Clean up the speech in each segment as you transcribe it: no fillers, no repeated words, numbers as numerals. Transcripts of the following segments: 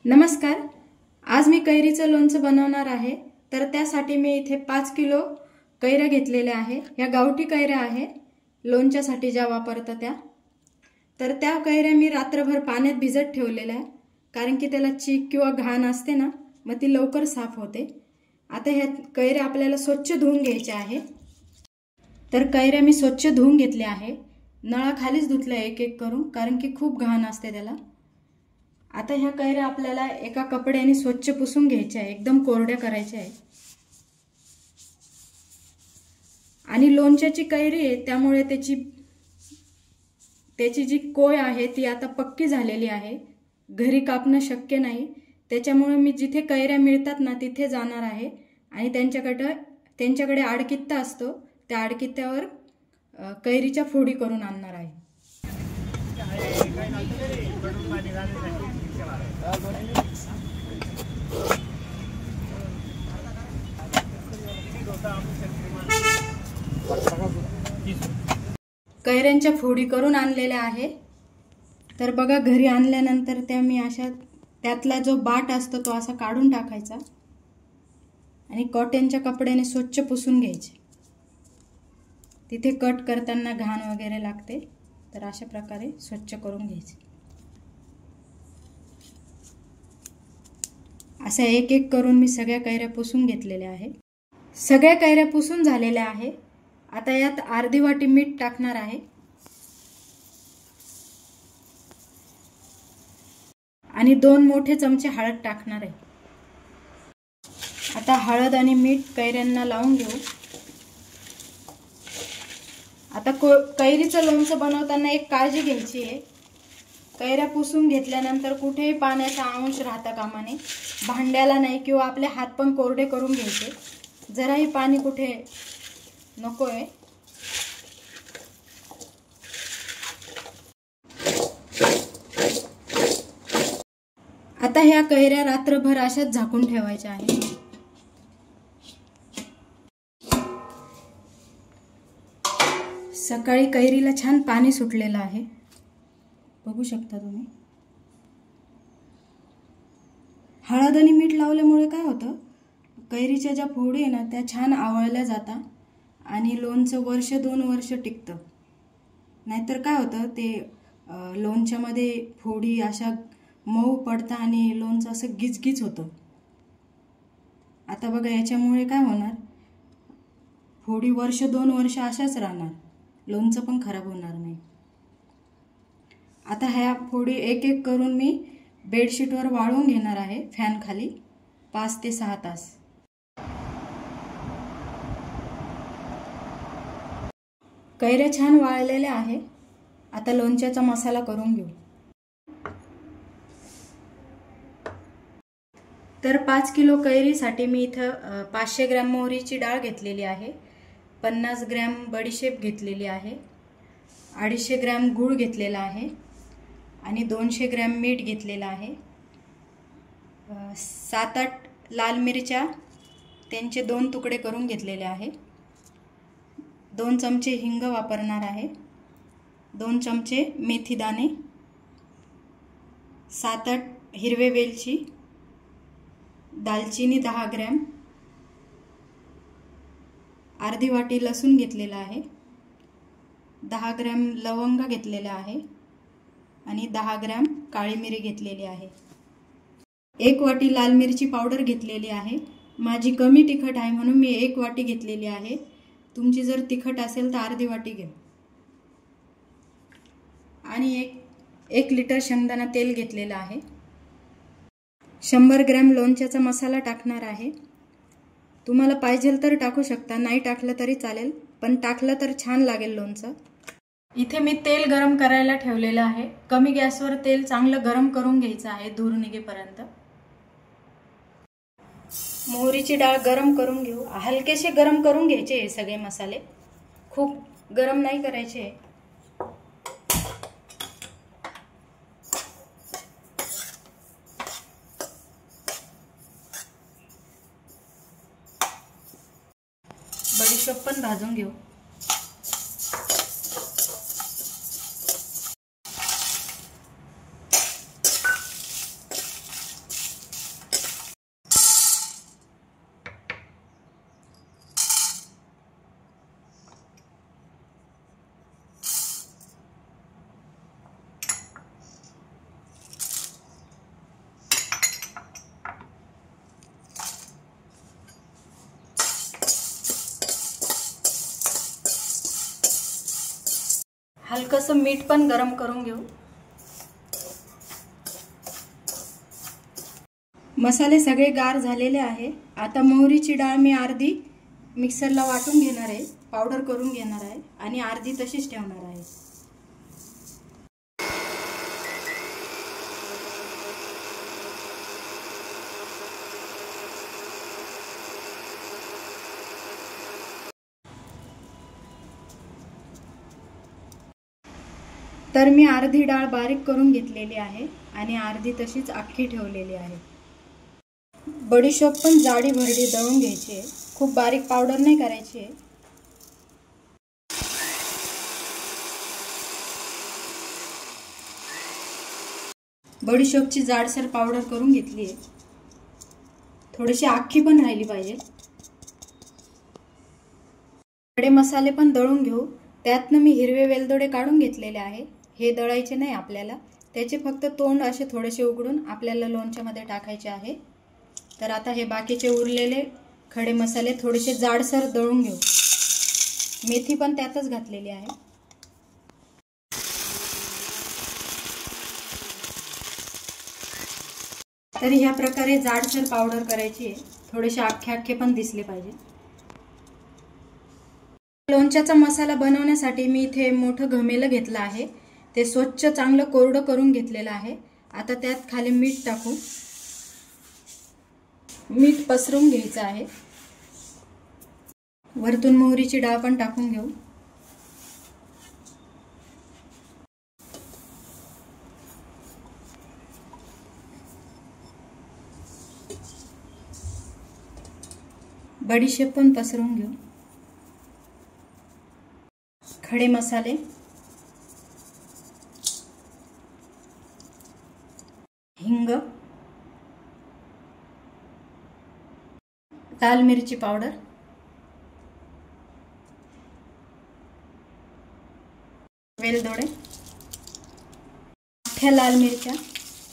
नमस्कार। आज मी कैरीचं लोणचं बनवणार आहे। तर त्यासाठी मी इथे 5 किलो कैऱ्या घेतलेल्या आहे। या गावठी कैऱ्या आहे, लोणच्यासाठी ज्या वापरतात त्या। तर त्या कैऱ्या मी रात्रभर पाण्यात भिजत ठेवलेल्या आहे, कारण की त्याला चीक किंवा घाण असते ना, मग ती लवकर साफ होते। आता ह्या कैऱ्या आपल्याला स्वच्छ धुवून घ्यायच्या आहे। तर कैऱ्या मी स्वच्छ धुवून घेतल्या आहे, नळाखालीच धुतल्या एक एक करून, कारण की खूप घाण असते त्याला। आता ह्या कैऱ्या आपल्याला एका कपड्याने स्वच्छ पुसून घ्यायच्या आहे, एकदम कोरड्या करायच्या आहे। आणि लोणच्याची कैरी आहे त्यामुळे त्याची जी कोय आहे ती आता पक्की झालेली आहे, घरी कापणं शक्य नाही। त्याच्यामुळे मी जिथे कैऱ्या मिळतात ना तिथे जाणार आहे आणि त्यांच्याकडे आडकित्ता असतो, त्या आडकित्त्यावर कैरीच्या फोडी करून आणणार आहे। कैऱ्यांच्या फोडी करून आणलेल्या आहे। तर बघा, घरी आणल्यानंतर त्या मी अशा त्यातला जो बाट असतो तो असा काढून टाकायचा आणि कॉटनच्या कपड्याने स्वच्छ पुसून घ्यायचे। तिथे कट करताना घाण वगैरे लागते, तर अशा प्रकारे स्वच्छ करून घ्यायचे। असा एक एक करून मी सगळ्या कैऱ्या पुसून घेतलेल्या आहे। सगळ्या कैऱ्या पुसून झालेल्या आहे। आता यात अर्धी वाटी मीठ टाकणार आहे आणि 2 मोठे चमचे हळद टाकणार आहे। आता हळद आणि मीठ कैऱ्यांना लावून घेऊ। आता कैरीचं लोणचं बनवताना एक काळजी घ्यायची आहे, कैऱ्या पुसून घेतल्यानंतर कुठेही पाण्याचा अंश राहता कामा नये, भांड्याला नाही, किंवा आपले हात पण कोरडे करून घ्यायचे, जराही पाणी कुठे नकोय। आता ह्या कैऱ्या रात्रभर अशाच झाकून ठेवायच्या आहे। सकाळी कैरीला छान पाणी सुटलेलं आहे, बघू शकता तुम्ही। हळद आणि मीठ लावल्यामुळे काय होतं, कैरीच्या ज्या फोडी आहे ना त्या छान आवळल्या जातात आणि लोणचं वर्ष 2 वर्ष टिकतं। नाहीतर काय होतं, ते लोणच्यामध्ये फोडी अशा मऊ पडतात आणि लोणचं असं गिचगिच होतं। आता बघा, याच्यामुळे काय होणार, फोडी वर्ष 2 वर्ष अशाच राहणार, लोणचं पण खराब होणार नाही। आता ह्या फोडी एक एक करून मी बेडशीटवर वाळवून घेणार आहे, फॅन खाली 5 ते 6 तास। कैऱ्या छान वाळलेल्या आहे। आता लोणच्याचा मसाला करून घेऊ। तर 5 किलो कैरीसाठी मी इथं 500 ग्रॅम मोहरीची डाळ घेतलेली आहे, 50 ग्रॅम बडीशेप घेतलेली आहे, 250 ग्रॅम गूळ घेतलेला आहे आणि 200 ग्रॅम मीठ घेतलेला आहे। 7-8 लाल मिरच्या, त्यांचे 2 तुकडे करून घेतलेले आहे। 2 चमचे हिंग वापरणार आहे, 2 चमचे मेथी दाणे, 7-8 हिरवे वेलची, दालचिनी 10 ग्रॅम, अर्धी वाटी लसूण घेतलेला आहे, 10 ग्रॅम लवंग घेतलेला आहे आणि 10 ग्रॅम काळी मिरी घेतलेली आहे। 1 वाटी लाल मिरची पावडर घेतलेली आहे। माझी कमी तिखट आहे म्हणून मी 1 वाटी घेतलेली आहे, तुमची जर तिखट असेल तर अर्धी वाटी घ्या। आणि 1 लिटर शेंगदाणा तेल घेतलेलं आहे। 100 ग्रॅम लोणच्याचा मसाला टाकणार आहे। तुम्हाला पाहिजे तर टाकू शकता, नाही टाकलं तरी चालेल, पण टाकलं तर छान लागेल लोणचं। इथे मी तेल गरम करायला ठेवलेलं आहे, कमी गॅसवर तेल चांगलं गरम करून घ्यायचं आहे, धूर निघेपर्यंत। मोहरीची डाळ गरम करून घेऊ। हलकेसे गरम करून घ्यायचे हे सगळे मसाले, खूप गरम नाही करायचे। बडीशेप पण भाजून घेऊ। हलकसं मीठ पण गरम करून घेऊ। मसाले सगळे गार झालेले आहे। आता मोहरीची डाळ मी अर्धी मिक्सरला वाटून घेणार आहे, पावडर करून घेणार आहे आणि अर्धी तशीच ठेवणार आहे। तर मी अर्धी डाळ बारीक करून घेतलेली आहे आणि अर्धी तशीच अख्खी ठेवलेली आहे। बडीशोप पण जाडी भरडी दळून घ्यायची आहे, खूप बारीक पावडर नाही करायची आहे। बडीशोपची जाडसर पावडर करून घेतली आहे, थोडीशी अख्खी पण राहिली पाहिजे। खडे मसाले पण दळून घेऊ। त्यातनं मी हिरवे वेलदोडे काढून घेतलेले आहे, हे दळायचे नाही आपल्याला, त्याचे फक्त तोंड असे थोडेसे उघडून आपल्याला लोणच्यामध्ये टाकायचे आहे। तर आता हे बाकीचे उरलेले खडे मसाले थोडेसे जाडसर दळून घेऊ। मेथी पण त्यातच घातलेली आहे। तर ह्या प्रकारे जाडसर पावडर करायची आहे, थोडेसे अख्खे पण दिसले पाहिजे। लोणच्याचा मसाला बनवण्यासाठी मी इथे मोठं घमेलं घेतलं आहे, ते स्वच्छ चांगलं कोरडं करून घेतलेलं आहे। आता त्यात खाली मीठ टाकू, मीठ पसरून घ्यायचं आहे। वरतून मोहरीची डाळ पण टाकून घेऊ। बडीशेप पण पसरून घेऊ। खडे मसाले, हिंग, लाल मिरची पावडर, वेलदोडे, अख्ख्या लाल मिरच्या।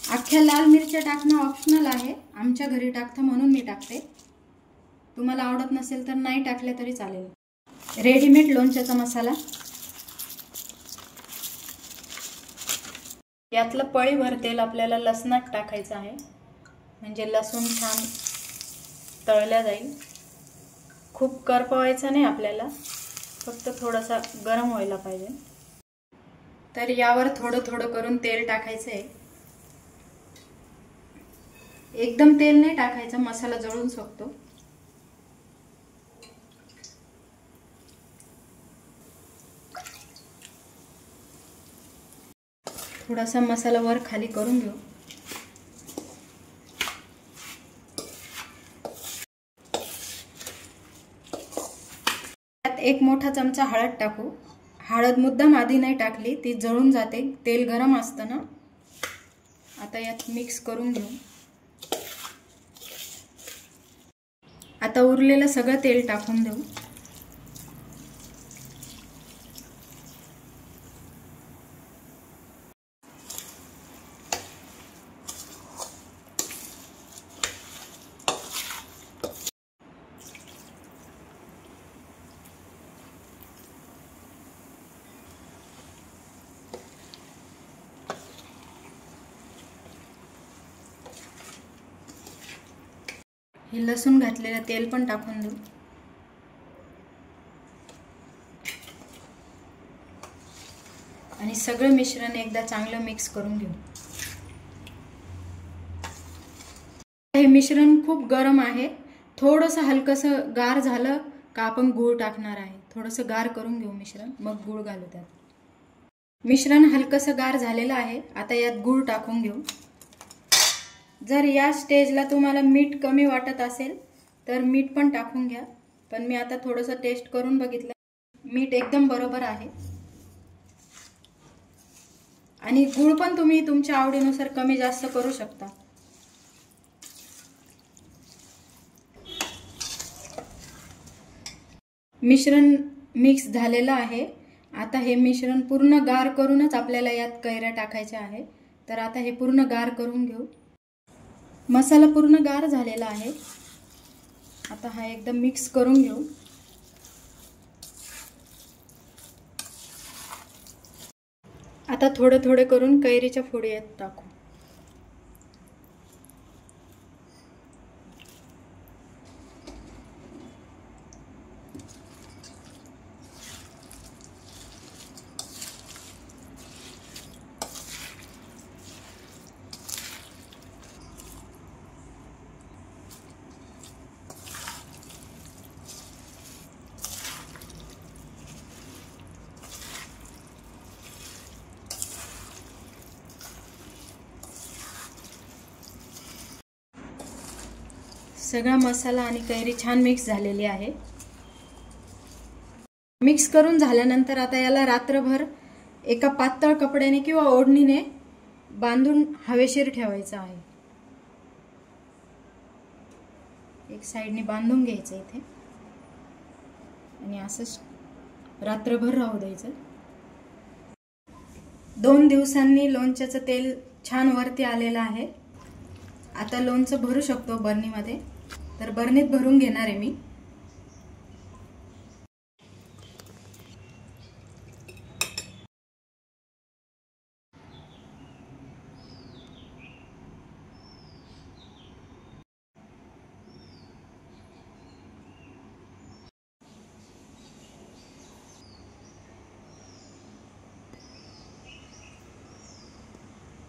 अख्ख्या लाल मिरच्या टाकणं ऑप्शनल आहे, आमच्या घरी टाकतं म्हणून मी टाकते, तुम्हाला आवडत नसेल तर नाही टाकले तरी चालेल। रेडीमेड लोणच्याचा मसाला, यातलं पळीभर तेल आपल्याला लसणात टाकायचं आहे, म्हणजे लसूण छान तळल्या जाईल। खूप करपवायचं नाही आपल्याला, फक्त थोडासा गरम व्हायला पाहिजे। तर यावर थोडं थोडं करून तेल टाकायचं आहे, एकदम तेल नाही टाकायचं, मसाला जळून सुटतो। थोडासा मसाला वर खाली करून घेऊ। त्यात एक मोठा चमचा हळद टाकू। हळद मुद्दाम आधी नाही टाकली, ती जळून जाते, तेल गरम असतं ना। आता यात मिक्स करून घेऊ। आता उरलेलं सगळं तेल टाकून देऊ। हे लसूण घातलेलं तेल पण टाकून देऊ। आणि सगळं मिश्रण एकदा चांगलं मिक्स करून घेऊ। हे मिश्रण खूप गरम आहे, थोडंसं हलकसं गार झालं का आपण गूळ टाकणार आहे। थोडंसं गार करून घेऊ मिश्रण, मग गूळ घालू त्यात। मिश्रण हलकसं गार झालेलं आहे, आता यात गूळ टाकून घेऊ। जर या स्टेजला तुम्हाला मीठ कमी वाटत असेल तर मीठ पण टाकून घ्या, पण मी आता थोडंसं टेस्ट करून बघितलं, मीठ एकदम बरोबर आहे। आणि गूळ पण तुम्ही तुमच्या आवडीनुसार कमी जास्त करू शकता। मिश्रण मिक्स झालेलं आहे, आता हे मिश्रण पूर्ण गार करूनच आपल्याला यात कैऱ्या टाकायच्या आहे। तर आता हे पूर्ण गार करून घेऊ। मसाला पूर्ण गार झालेला आहे, आता हा एकदम मिक्स करून घेऊ। आता थोडे थोडे करून कैरीच्या फोडी यात टाकू. सगळा मसाला आणि कैरी छान मिक्स झालेली आहे. मिक्स करून झाल्यानंतर आता याला रात्रभर एका पातळ कपड्याने किंवा ओढणीने बांधून हवेशीर ठेवायचं आहे. एक साइडने बांधून घ्यायचं इथे आणि असंच रात्रभर राहू द्यायचं. 2 दिवसांनी लोणच्याचं तेल छान वरती आलेलं आहे. आता लोणचं भरू शकतो बरणीमध्ये. तर बरणीत भरून घेणार आहे मी.